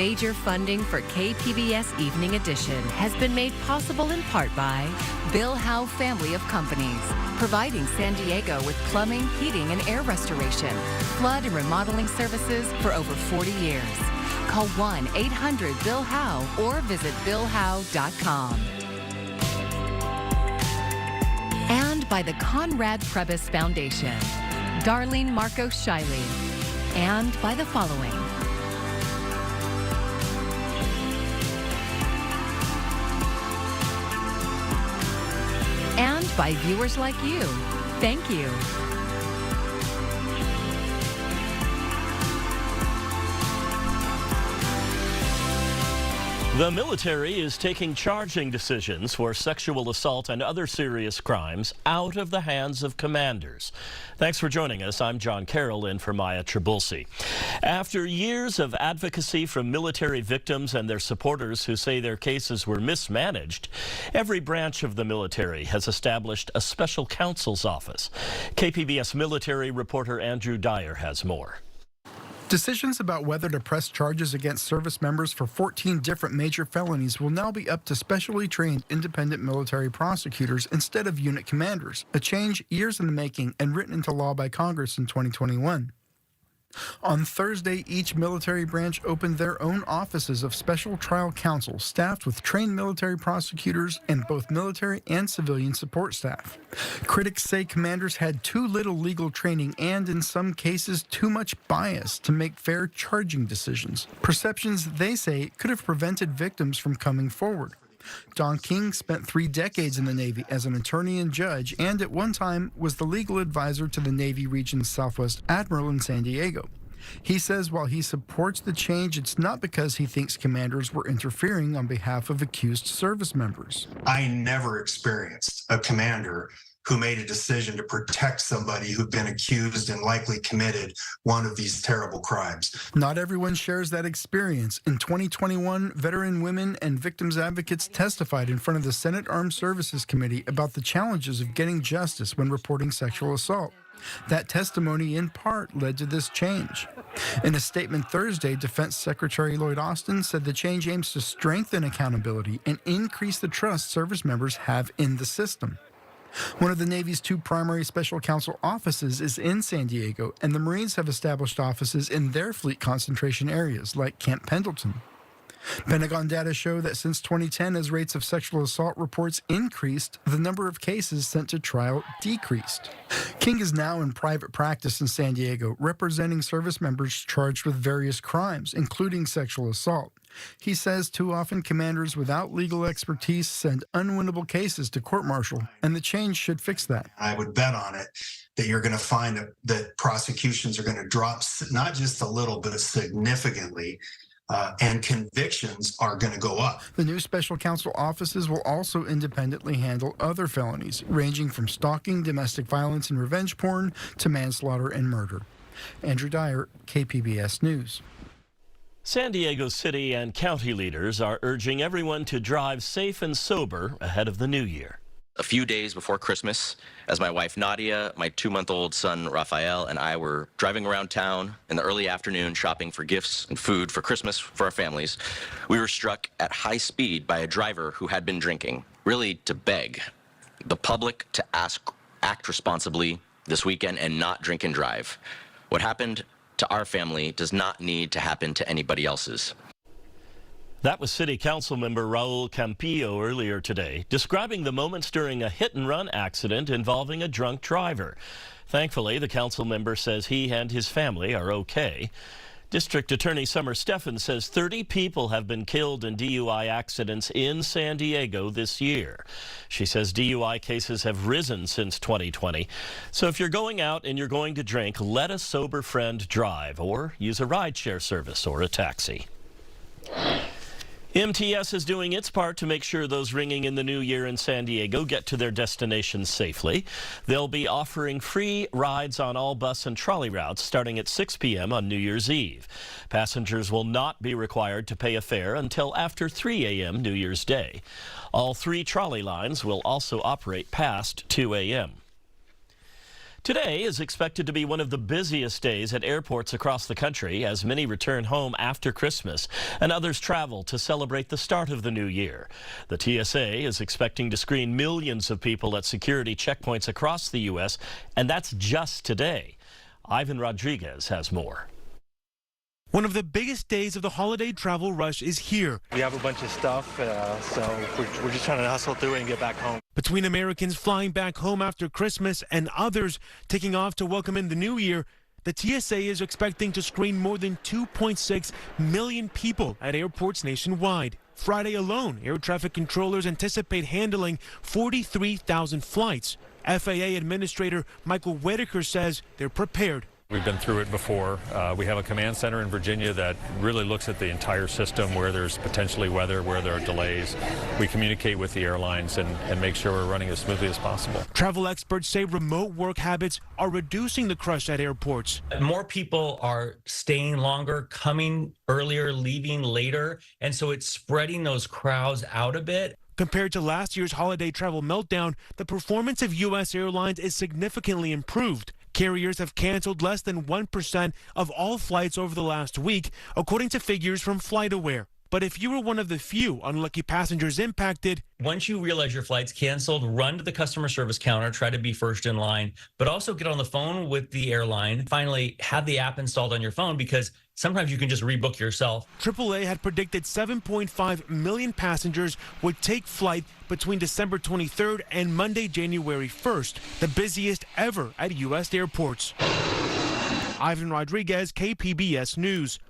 Major funding for KPBS Evening Edition has been made possible in part by Bill Howe Family of Companies, providing San Diego with plumbing, heating, and air restoration, flood and remodeling services for over 40 years. Call 1-800-BILL-HOWE or visit billhowe.com. And by the Conrad Prebys Foundation, Darlene Marcos Shiley, and by the following. And by viewers like you. Thank you. The military is taking charging decisions for sexual assault and other serious crimes out of the hands of commanders. Thanks for joining us. I'm John Carroll in for Maya Trabulsi. After years of advocacy from military victims and their supporters who say their cases were mismanaged, every branch of the military has established a special counsel's office. KPBS military reporter Andrew Dyer has more. Decisions about whether to press charges against service members for 14 different major felonies will now be up to specially trained independent military prosecutors instead of unit commanders, a change years in the making and written into law by Congress in 2021. On Thursday, each military branch opened their own offices of special trial counsel staffed with trained military prosecutors and both military and civilian support staff. Critics say commanders had too little legal training and, in some cases, too much bias to make fair charging decisions. Perceptions, they say, could have prevented victims from coming forward. Don King spent 3 decades in the Navy as an attorney and judge, and at one time was the legal advisor to the Navy Region's Southwest Admiral in San Diego. He says while he supports the change, it's not because he thinks commanders were interfering on behalf of accused service members. I never experienced a commander who made a decision to protect somebody who'd been accused and likely committed one of these terrible crimes. Not everyone shares that experience. In 2021, veteran women and victims advocates testified in front of the Senate Armed Services Committee about the challenges of getting justice when reporting sexual assault. That testimony, in part, led to this change. In a statement Thursday, Defense Secretary Lloyd Austin said the change aims to strengthen accountability and increase the trust service members have in the system. One of the Navy's 2 primary special counsel offices is in San Diego, and the Marines have established offices in their fleet concentration areas, like Camp Pendleton. Pentagon data show that since 2010, as rates of sexual assault reports increased, the number of cases sent to trial decreased. King is now in private practice in San Diego, representing service members charged with various crimes, including sexual assault. He says too often commanders without legal expertise send unwinnable cases to court-martial, and the change should fix that. I would bet on it that you're going to find that prosecutions are going to drop not just a little, but significantly, and convictions are going to go up. The new special counsel offices will also independently handle other felonies, ranging from stalking, domestic violence and revenge porn, to manslaughter and murder. Andrew Dyer, KPBS News. San Diego city and county leaders are urging everyone to drive safe and sober ahead of the new year. A few days before Christmas, as my wife Nadia, my 2-month-old son Raphael, and I were driving around town in the early afternoon shopping for gifts and food for Christmas for our families, we were struck at high speed by a driver who had been drinking, really to beg the public to act responsibly this weekend and not drink and drive. What happened to our family does not need to happen to anybody else's. That was City Council member Raul Campillo earlier today, describing the moments during a hit-and-run accident involving a drunk driver. Thankfully, the council member says he and his family are okay. District Attorney Summer Steffen says 30 people have been killed in DUI accidents in San Diego this year. She says DUI cases have risen since 2020. So if you're going out and you're going to drink, let a sober friend drive or use a rideshare service or a taxi. MTS is doing its part to make sure those ringing in the new year in San Diego get to their destinations safely. They'll be offering free rides on all bus and trolley routes starting at 6 p.m. on New Year's Eve. Passengers will not be required to pay a fare until after 3 a.m. New Year's Day. All 3 trolley lines will also operate past 2 a.m. Today is expected to be one of the busiest days at airports across the country as many return home after Christmas and others travel to celebrate the start of the new year. The TSA is expecting to screen millions of people at security checkpoints across the U.S., and that's just today. Ivan Rodriguez has more. One of the biggest days of the holiday travel rush is here. We have a bunch of stuff, so we're just trying to hustle through it and get back home. Between Americans flying back home after Christmas and others taking off to welcome in the new year, the TSA is expecting to screen more than 2.6 million people at airports nationwide. Friday alone, air traffic controllers anticipate handling 43,000 flights. FAA Administrator Michael Whitaker says they're prepared. We've been through it before. We have a command center in Virginia that really looks at the entire system where there's potentially weather, where there are delays. We communicate with the airlines and make sure we're running as smoothly as possible. Travel experts say remote work habits are reducing the crush at airports. More people are staying longer, coming earlier, leaving later, and so it's spreading those crowds out a bit. Compared to last year's holiday travel meltdown, the performance of U.S. airlines is significantly improved. Carriers have canceled less than 1% of all flights over the last week, according to figures from FlightAware. But if you were one of the few unlucky passengers impacted, once you realize your flight's canceled, run to the customer service counter, try to be first in line, but also get on the phone with the airline. Finally, have the app installed on your phone because sometimes you can just rebook yourself. AAA had predicted 7.5 million passengers would take flight between December 23rd and Monday, January 1st, the busiest ever at U.S. airports. Ivan Rodriguez, KPBS News.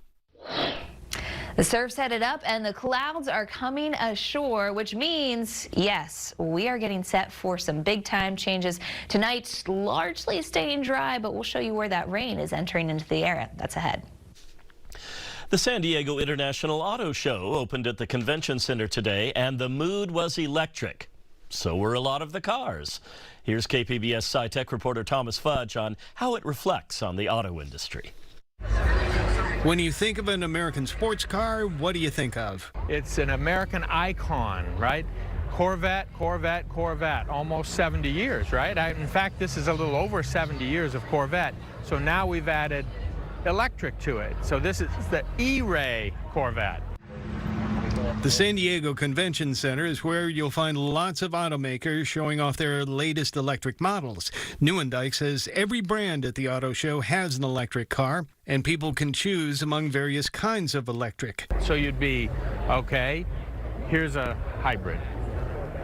The surf's headed up and the clouds are coming ashore, which means, yes, we are getting set for some big time changes. Tonight, largely staying dry, but we'll show you where that rain is entering into the air. That's ahead. The San Diego International Auto Show opened at the Convention Center today, and the mood was electric. So were a lot of the cars. Here's KPBS SciTech reporter Thomas Fudge on how it reflects on the auto industry. When you think of an American sports car, what do you think of? It's an American icon, right? Corvette, Corvette, Corvette, almost 70 years, right? In fact, this is a little over 70 years of Corvette. So now we've added electric to it. So this is the E-Ray Corvette. The San Diego Convention Center is where you'll find lots of automakers showing off their latest electric models. Nieuwendyk says every brand at the auto show has an electric car, and people can choose among various kinds of electric. So you'd be, okay, here's a hybrid,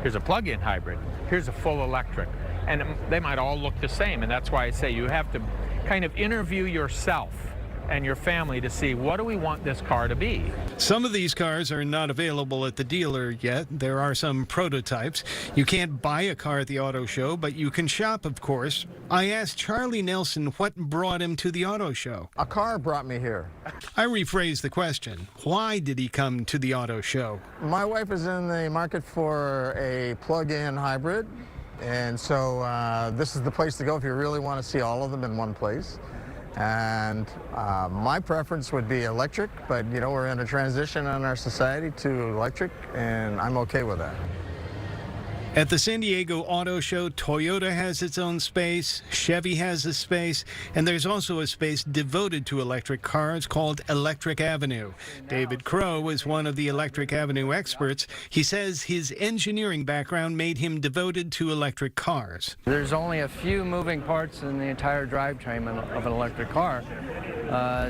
here's a plug-in hybrid, here's a full electric, and they might all look the same, and that's why I say you have to kind of interview yourself and your family to see what do we want this car to be. Some of these cars are not available at the dealer yet. There are some prototypes. You can't buy a car at the auto show, but you can shop, of course. I asked Charlie Nelson what brought him to the auto show. A car brought me here. I rephrased the question. Why did he come to the auto show? My wife is in the market for a plug-in hybrid, and so this is the place to go if you really want to see all of them in one place. And my preference would be electric, but you know, we're in a transition in our society to electric, and I'm okay with that. At the San Diego Auto Show, Toyota has its own space, Chevy has a space, and there's also a space devoted to electric cars called Electric Avenue. David Crow is one of the Electric Avenue experts. He says his engineering background made him devoted to electric cars. There's only a few moving parts in the entire drivetrain of an electric car,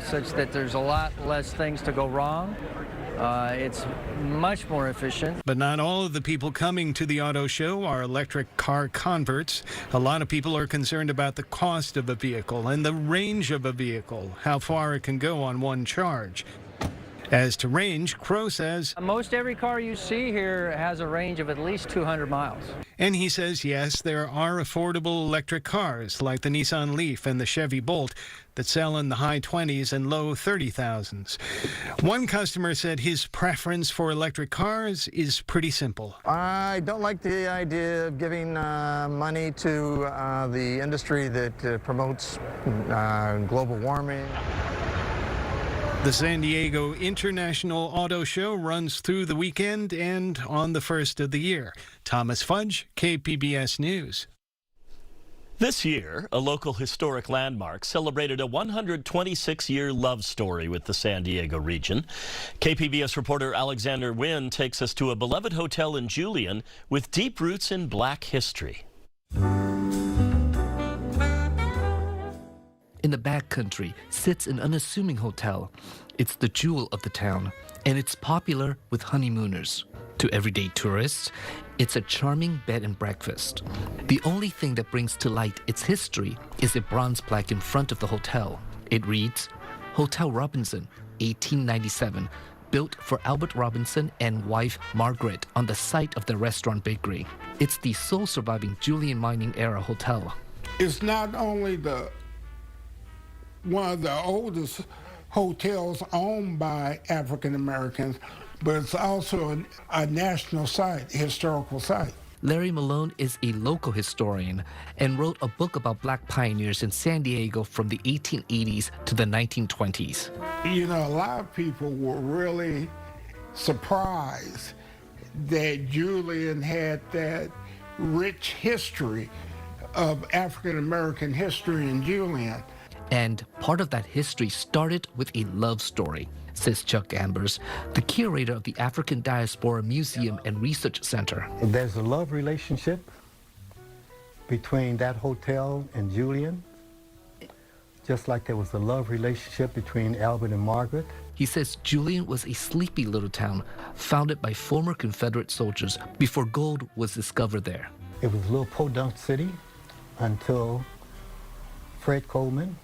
such that there's a lot less things to go wrong. It's much more efficient. But not all of the people coming to the auto show are electric car converts. A lot of people are concerned about the cost of a vehicle and the range of a vehicle, how far it can go on one charge. As to range, Crow says most every car you see here has a range of at least 200 miles. And he says, yes, there are affordable electric cars like the Nissan Leaf and the Chevy Bolt that sell in the high 20s and low 30,000s. One customer said his preference for electric cars is pretty simple. I don't like the idea of giving money to the industry that promotes global warming. The San Diego International Auto Show runs through the weekend and on the first of the year. Thomas Fudge, KPBS News. This year, a local historic landmark celebrated a 126-year love story with the San Diego region. KPBS reporter Alexander Nguyen takes us to a beloved hotel in Julian with deep roots in Black history. In the backcountry sits an unassuming hotel. It's the jewel of the town, and it's popular with honeymooners. To everyday tourists, it's a charming bed and breakfast. The only thing that brings to light its history is a bronze plaque in front of the hotel. It reads, Hotel Robinson, 1897, built for Albert Robinson and wife Margaret on the site of the restaurant bakery. It's the sole surviving Julian mining era hotel. It's not only one of the oldest hotels owned by African Americans, but it's also a national site, historical site. Larry Malone is a local historian and wrote a book about Black pioneers in San Diego from the 1880s to the 1920s. You know, a lot of people were really surprised that Julian had that rich history of African American history in Julian. And part of that history started with a love story, says Chuck Ambers, the curator of the African Diaspora Museum and Research Center. There's a love relationship between that hotel and Julian, just like there was a love relationship between Albert and Margaret. He says Julian was a sleepy little town founded by former Confederate soldiers before gold was discovered there. It was a little podunk city until Fred Coleman,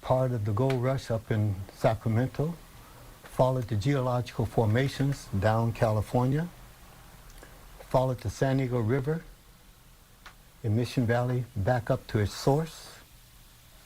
part of the gold rush up in Sacramento, followed the geological formations down California, followed the San Diego River in Mission Valley back up to its source,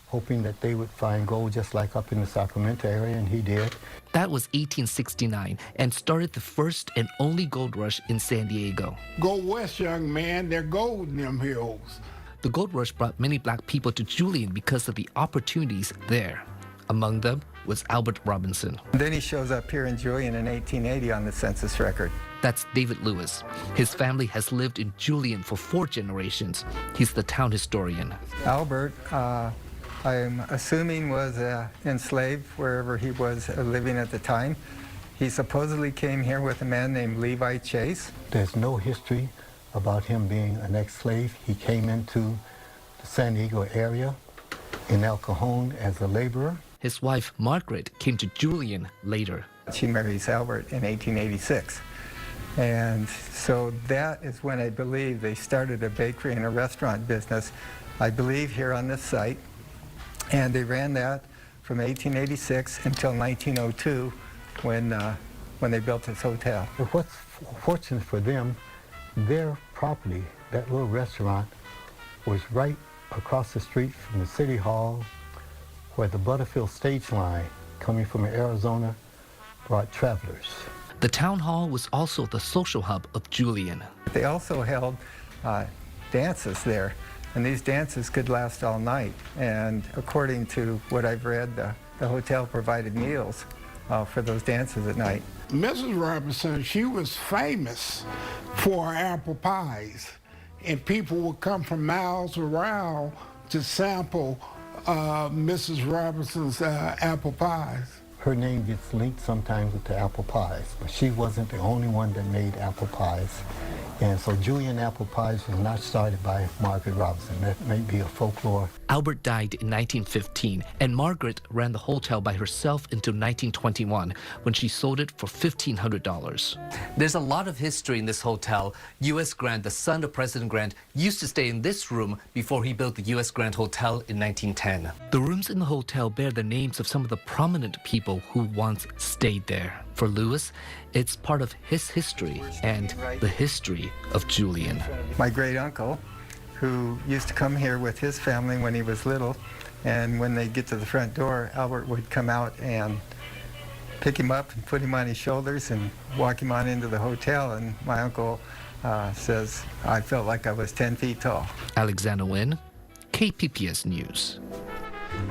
hoping that they would find gold just like up in the Sacramento area, and he did. That was 1869 and started the first and only gold rush in San Diego. Go west, young man, there's gold in them hills. The gold rush brought many Black people to Julian because of the opportunities there. Among them was Albert Robinson. Then he shows up here in Julian in 1880 on the census record. That's David Lewis. His family has lived in Julian for 4 generations. He's the town historian. Albert, I'm assuming, was enslaved wherever he was living at the time. He supposedly came here with a man named Levi Chase. There's no history about him being an ex-slave. He came into the San Diego area in El Cajon as a laborer. His wife, Margaret, came to Julian later. She marries Albert in 1886. And so that is when I believe they started a bakery and a restaurant business, I believe here on this site. And they ran that from 1886 until 1902 when they built this hotel. But what's fortunate for them, their property, that little restaurant, was right across the street from the City Hall, where the Butterfield stage line coming from Arizona brought travelers. The town hall was also the social hub of Julian. They also held dances there, and these dances could last all night. And according to what I've read, the hotel provided meals for those dances at night. Mrs. Robinson, she was famous for her apple pies, and people would come from miles around to sample Mrs. Robinson's apple pies. Her name gets linked sometimes with the apple pies, but she wasn't the only one that made apple pies. And so Julian apple pies was not started by Margaret Robinson. That may be a folklore. Albert died in 1915, and Margaret ran the hotel by herself until 1921, when she sold it for $1,500. There's a lot of history in this hotel. U.S. Grant, the son of President Grant, used to stay in this room before he built the U.S. Grant Hotel in 1910. The rooms in the hotel bear the names of some of the prominent people who once stayed there. For Lewis, it's part of his history and the history of Julian. My great uncle, who used to come here with his family when he was little, and when they get to the front door, Albert would come out and pick him up and put him on his shoulders and walk him on into the hotel. And my uncle says, I felt like I was 10 feet tall. Alexander Nguyen, KPBS News.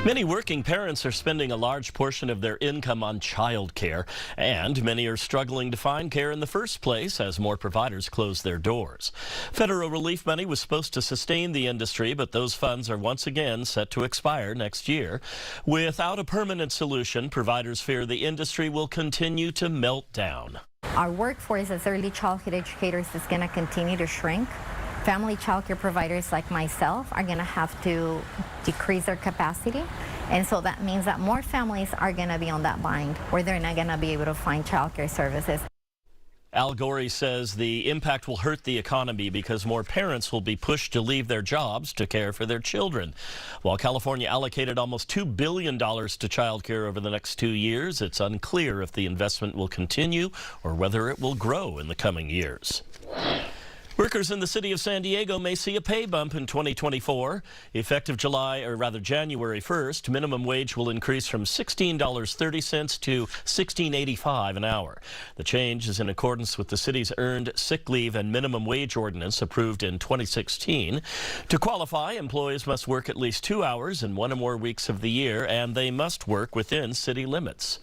Many working parents are spending a large portion of their income on child care, and many are struggling to find care in the first place as more providers close their doors. Federal relief money was supposed to sustain the industry, but those funds are once again set to expire next year. Without a permanent solution, providers fear the industry will continue to melt down. Our workforce as early childhood educators is going to continue to shrink. Family childcare providers like myself are going to have to decrease their capacity, and so that means that more families are going to be on that bind where they're not going to be able to find childcare services. Al Gorey says the impact will hurt the economy because more parents will be pushed to leave their jobs to care for their children. While California allocated almost $2 billion to child care over the next 2 years, it's unclear if the investment will continue or whether it will grow in the coming years. Workers in the city of San Diego may see a pay bump in 2024. Effective January 1st, minimum wage will increase from $16.30 to $16.85 an hour. The change is in accordance with the city's earned sick leave and minimum wage ordinance approved in 2016. To qualify, employees must work at least 2 hours in 1 or more weeks of the year, and they must work within city limits.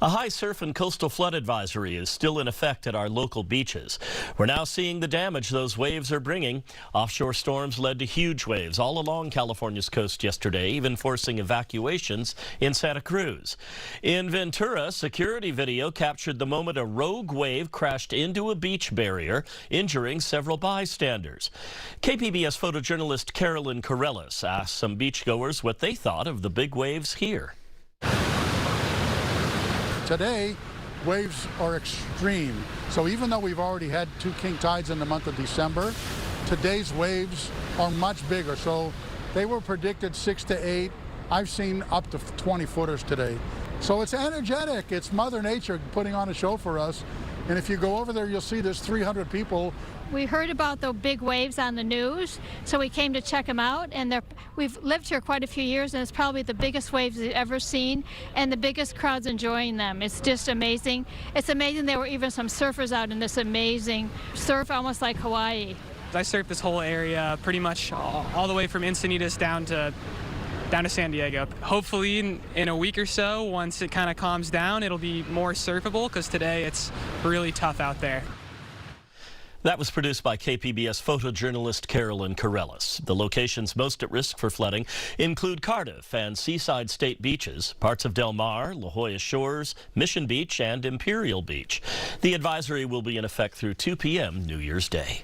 A high surf and coastal flood advisory is still in effect at our local beaches. We're now seeing the damage those waves are bringing. Offshore storms led to huge waves all along California's coast yesterday, even forcing evacuations in Santa Cruz. In Ventura, security video captured the moment a rogue wave crashed into a beach barrier, injuring several bystanders. KPBS photojournalist Carolyn Correllis asked some beachgoers what they thought of the big waves here. Today, waves are extreme. So even though we've already had 2 king tides in the month of December, today's waves are much bigger. So they were predicted 6 to 8. I've seen up to 20 footers today. So it's energetic. It's Mother Nature putting on a show for us. And if you go over there, you'll see there's 300 people. We heard about the big waves on the news, so we came to check them out. And we've lived here quite a few years, and it's probably the biggest waves we've ever seen, and the biggest crowds enjoying them. It's just amazing. It's amazing there were even some surfers out in this amazing surf, almost like Hawaii. I surfed this whole area pretty much all the way from Encinitas down to San Diego. Hopefully in a week or so, once it kind of calms down, it'll be more surfable, because today it's really tough out there. That was produced by KPBS photojournalist Carolyn Correllis. The locations most at risk for flooding include Cardiff and Seaside State Beaches, parts of Del Mar, La Jolla Shores, Mission Beach, and Imperial Beach. The advisory will be in effect through 2 p.m. New Year's Day.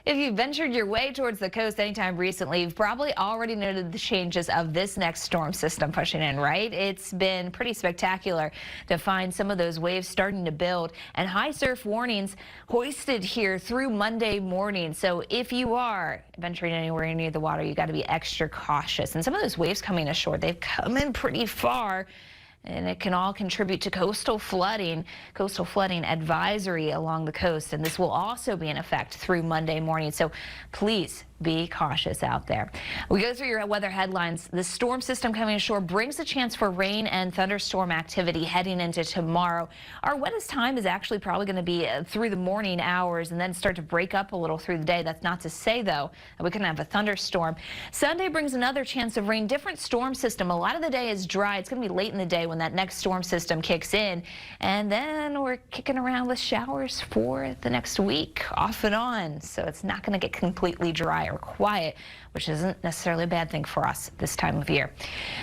If you've ventured your way towards the coast anytime recently, you've probably already noted the changes of this next storm system pushing in, right? It's been pretty spectacular to find some of those waves starting to build, and high surf warnings hoisted here through Monday morning. So if you are venturing anywhere near the water, you got to be extra cautious. And some of those waves coming ashore, they've come in pretty far, and it can all contribute to coastal flooding advisory along the coast. And this will also be in effect through Monday morning. So please be cautious out there. We go through your weather headlines. The storm system coming ashore brings a chance for rain and thunderstorm activity heading into tomorrow. Our wettest time is actually probably going to be through the morning hours and then start to break up a little through the day. That's not to say, though, that we can have a thunderstorm. Sunday brings another chance of rain. Different storm system. A lot of the day is dry. It's going to be late in the day when that next storm system kicks in. And then we're kicking around with showers for the next week, off and on. So it's not going to get completely dry or quiet, which isn't necessarily a bad thing for us this time of year.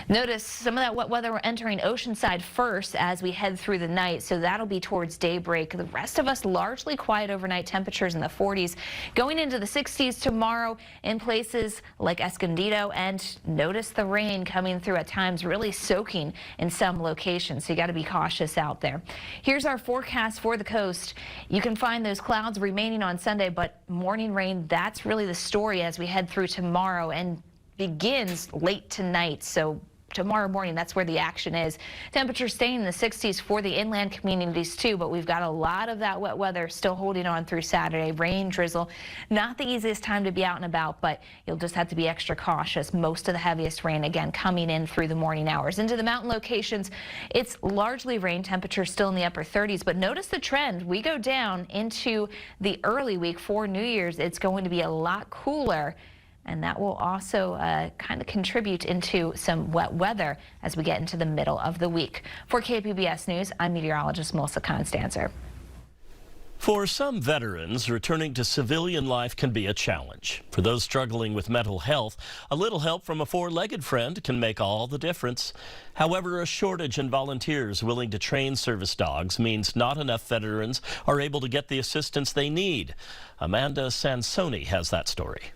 Notice some of that wet weather. We're entering Oceanside first as we head through the night, so that'll be towards daybreak. The rest of us largely quiet overnight, temperatures in the 40s, going into the 60s tomorrow in places like Escondido, and notice the rain coming through at times, really soaking in some locations, so you got to be cautious out there. Here's our forecast for the coast. You can find those clouds remaining on Sunday, but morning rain, that's really the story as we head through tomorrow, and begins late tonight. So tomorrow morning. That's where the action is. Temperatures staying in the 60s for the inland communities too, but we've got a lot of that wet weather still holding on through Saturday. Rain, drizzle, not the easiest time to be out and about, but you'll just have to be extra cautious. Most of the heaviest rain again coming in through the morning hours. Into the mountain locations, it's largely rain. Temperatures still in the upper 30s, but notice the trend. We go down into the early week for New Year's. It's going to be a lot cooler, and that will also kind of contribute into some wet weather as we get into the middle of the week. For KPBS News, I'm meteorologist Melissa Constanzer. For some veterans, returning to civilian life can be a challenge. For those struggling with mental health, a little help from a four-legged friend can make all the difference. However, a shortage in volunteers willing to train service dogs means not enough veterans are able to get the assistance they need. Amanda Sansoni has that story.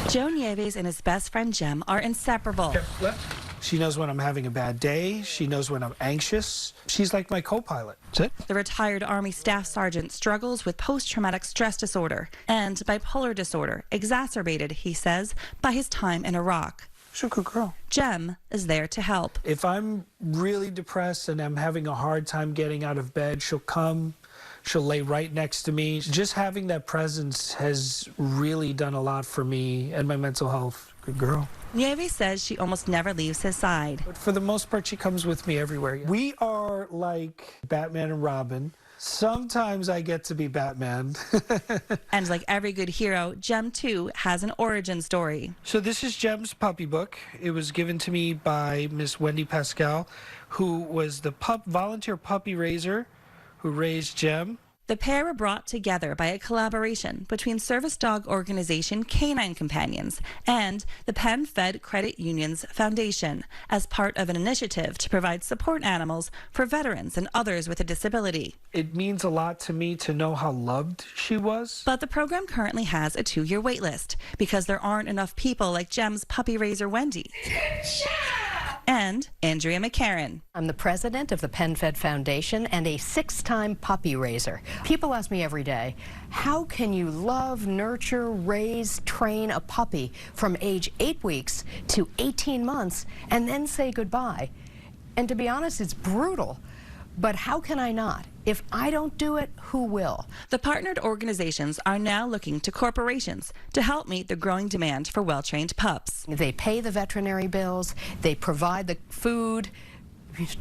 Joe Nieves and his best friend Jem are inseparable. She knows when I'm having a bad day. She knows when I'm anxious. She's like my co-pilot. That's it. The retired Army Staff Sergeant struggles with post-traumatic stress disorder and bipolar disorder, exacerbated, he says, by his time in Iraq. She's a good girl. Jem is there to help. If I'm really depressed and I'm having a hard time getting out of bed, she'll come. She'll lay right next to me. Just having that presence has really done a lot for me and my mental health. Good girl. Nieves says she almost never leaves his side. But for the most part, she comes with me everywhere. We are like Batman and Robin. Sometimes I get to be Batman. And like every good hero, Jem too has an origin story. So this is Jem's puppy book. It was given to me by Miss Wendy Pascal, who was the volunteer puppy raiser who raised Jem. The pair were brought together by a collaboration between service dog organization Canine Companions and the Penn Fed Credit Union's foundation as part of an initiative to provide support animals for veterans and others with a disability. It means a lot to me to know how loved she was. But the program currently has a 2-year wait list because there aren't enough people like Jem's puppy raiser Wendy. And Andrea McCarran. I'm the president of the Penn Fed Foundation and a 6-time puppy raiser. People ask me every day, how can you love, nurture, raise, train a puppy from age 8 weeks to 18 months and then say goodbye? And to be honest, it's brutal. But how can I not? If I don't do it, who will? The partnered organizations are now looking to corporations to help meet the growing demand for well-trained pups. They pay the veterinary bills, they provide the food,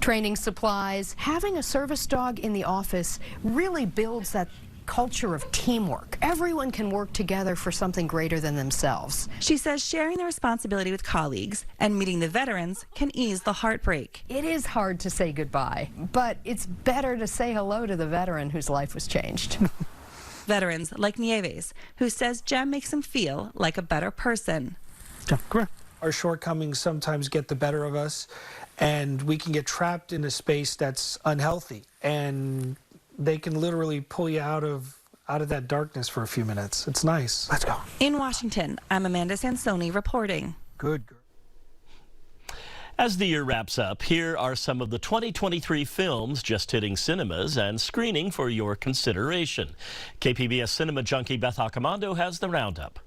training supplies. Having a service dog in the office really builds that culture of teamwork. Everyone can work together for something greater than themselves. She says sharing the responsibility with colleagues and meeting the veterans can ease the heartbreak. It is hard to say goodbye, but it's better to say hello to the veteran whose life was changed. Veterans like Nieves, who says Jem makes him feel like a better person. Our shortcomings sometimes get the better of us, and we can get trapped in a space that's unhealthy, and they can literally pull you out of that darkness for a few minutes. It's nice. Let's go. In Washington, I'm Amanda Sansoni reporting. Good. As the year wraps up, here are some of the 2023 films just hitting cinemas and screening for your consideration. KPBS cinema junkie Beth Accomando has the roundup.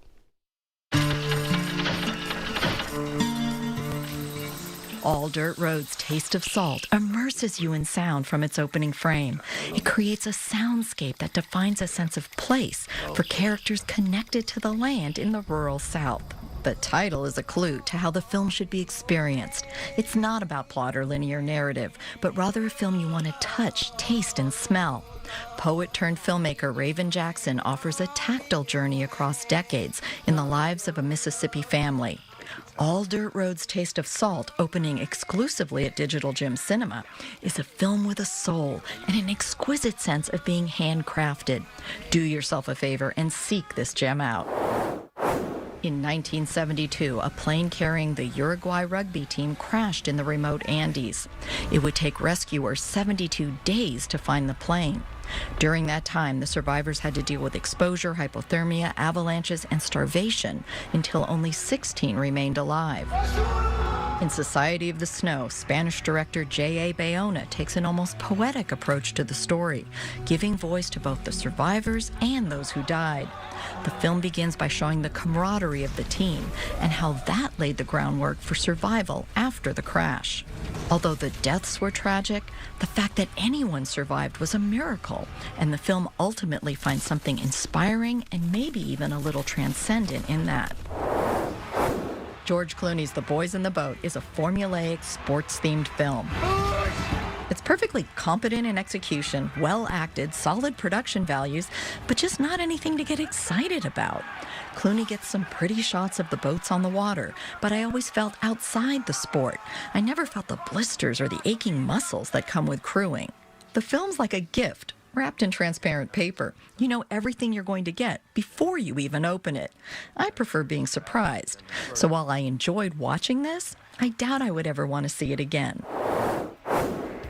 All Dirt Road's Taste of Salt immerses you in sound from its opening frame. It creates a soundscape that defines a sense of place for characters connected to the land in the rural South. The title is a clue to how the film should be experienced. It's not about plot or linear narrative, but rather a film you want to touch, taste, and smell. Poet-turned-filmmaker Raven Jackson offers a tactile journey across decades in the lives of a Mississippi family. All Dirt Road's Taste of Salt, opening exclusively at Digital Gem Cinema, is a film with a soul and an exquisite sense of being handcrafted. Do yourself a favor and seek this gem out. In 1972, a plane carrying the Uruguay rugby team crashed in the remote Andes. It would take rescuers 72 days to find the plane. During that time, the survivors had to deal with exposure, hypothermia, avalanches, and starvation until only 16 remained alive. In Society of the Snow, Spanish director J.A. Bayona takes an almost poetic approach to the story, giving voice to both the survivors and those who died. The film begins by showing the camaraderie of the team and how that laid the groundwork for survival after the crash. Although the deaths were tragic, the fact that anyone survived was a miracle, and the film ultimately finds something inspiring and maybe even a little transcendent in that. George Clooney's The Boys in the Boat is a formulaic, sports-themed film. It's perfectly competent in execution, well acted, solid production values, but just not anything to get excited about. Clooney gets some pretty shots of the boats on the water, but I always felt outside the sport. I never felt the blisters or the aching muscles that come with crewing. The film's like a gift, wrapped in transparent paper. You know everything you're going to get before you even open it. I prefer being surprised. So while I enjoyed watching this, I doubt I would ever want to see it again.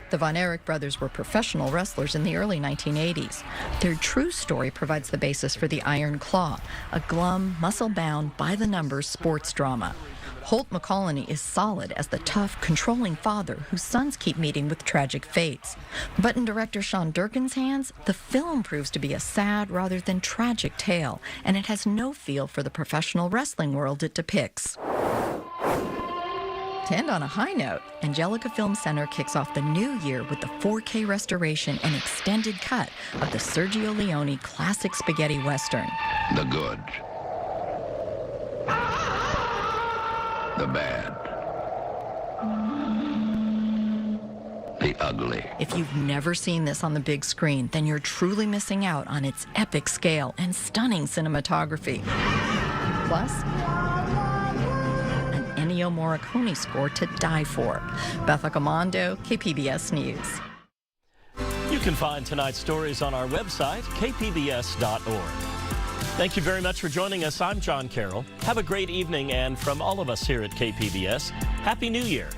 The Von Erich brothers were professional wrestlers in the early 1980s. Their true story provides the basis for The Iron Claw, a glum, muscle-bound, by-the-numbers sports drama. Holt McCallany is solid as the tough, controlling father whose sons keep meeting with tragic fates. But in director Sean Durkin's hands, the film proves to be a sad rather than tragic tale, and it has no feel for the professional wrestling world it depicts. To end on a high note, Angelica Film Center kicks off the new year with the 4K restoration and extended cut of the Sergio Leone classic spaghetti western. The good. The bad. The ugly. If you've never seen this on the big screen, then you're truly missing out on its epic scale and stunning cinematography. Plus, Ennio Morricone score to die for. Beth Accomando, KPBS News. You can find tonight's stories on our website, kpbs.org. Thank you very much for joining us. I'm John Carroll. Have a great evening, and from all of us here at KPBS, Happy New Year.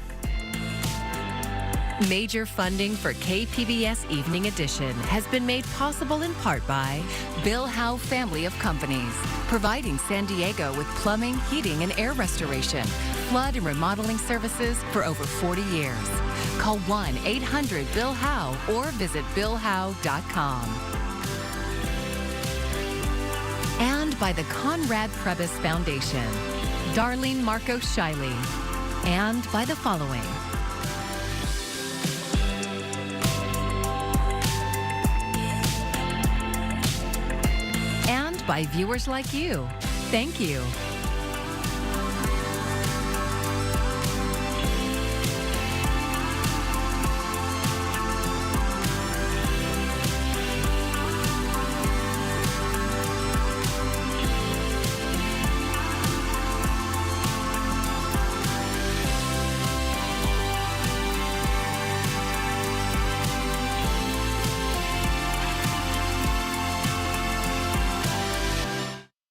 Major funding for KPBS Evening Edition has been made possible in part by Bill Howe Family of Companies, providing San Diego with plumbing, heating, and air restoration, flood and remodeling services for over 40 years. Call 1-800-BILL-HOWE or visit billhowe.com. And by the Conrad Prebys Foundation, Darlene Marcos Shiley, and by the following. And by viewers like you. Thank you.